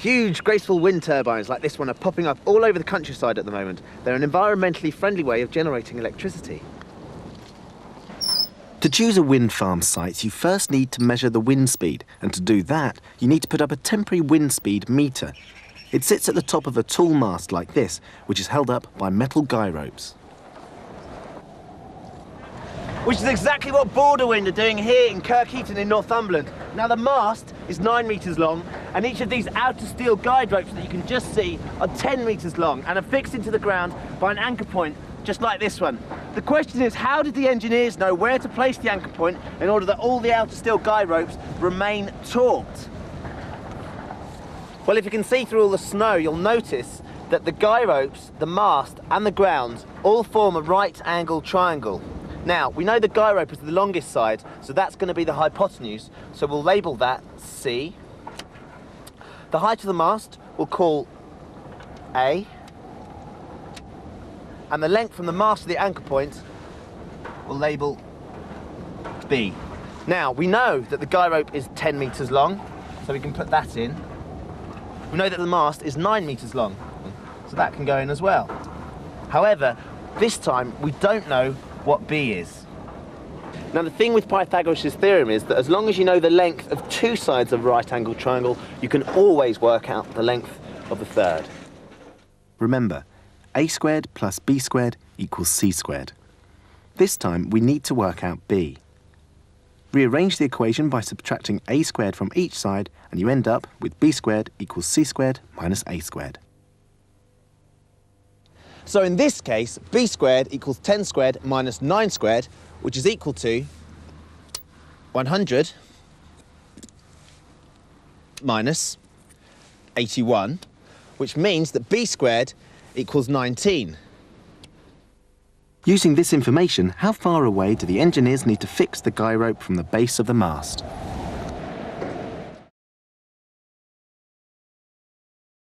Huge, graceful wind turbines like this one are popping up all over the countryside at the moment. They're an environmentally friendly way of generating electricity. To choose a wind farm site, you first need to measure the wind speed, and to do that, you need to put up a temporary wind speed meter. It sits at the top of a tall mast like this, which is held up by metal guy ropes. Which is exactly what Border Wind are doing here in Kirkheaton in Northumberland. Now the mast is 9 metres long, and each of these outer steel guide ropes that you can just see are 10 metres long and are fixed into the ground by an anchor point just like this one. The question is, how did the engineers know where to place the anchor point in order that all the outer steel guide ropes remain taut? Well, if you can see through all the snow, you'll notice that the guy ropes, the mast and the ground all form a right angle triangle. Now, we know the guy rope is the longest side, so that's going to be the hypotenuse, so we'll label that C. The height of the mast we'll call A, and the length from the mast to the anchor point we'll label B. Now, we know that the guy rope is 10 metres long, so we can put that in. We know that the mast is 9 metres long, so that can go in as well. However, this time we don't know what B is. Now the thing with Pythagoras' theorem is that as long as you know the length of two sides of a right angled triangle, you can always work out the length of the third. Remember, a squared plus b squared equals c squared. This time we need to work out b. Rearrange the equation by subtracting a squared from each side, and you end up with b squared equals c squared minus a squared. So in this case, b squared equals 10 squared minus 9 squared, which is equal to 100 minus 81, which means that b squared equals 19. Using this information, how far away do the engineers need to fix the guy rope from the base of the mast?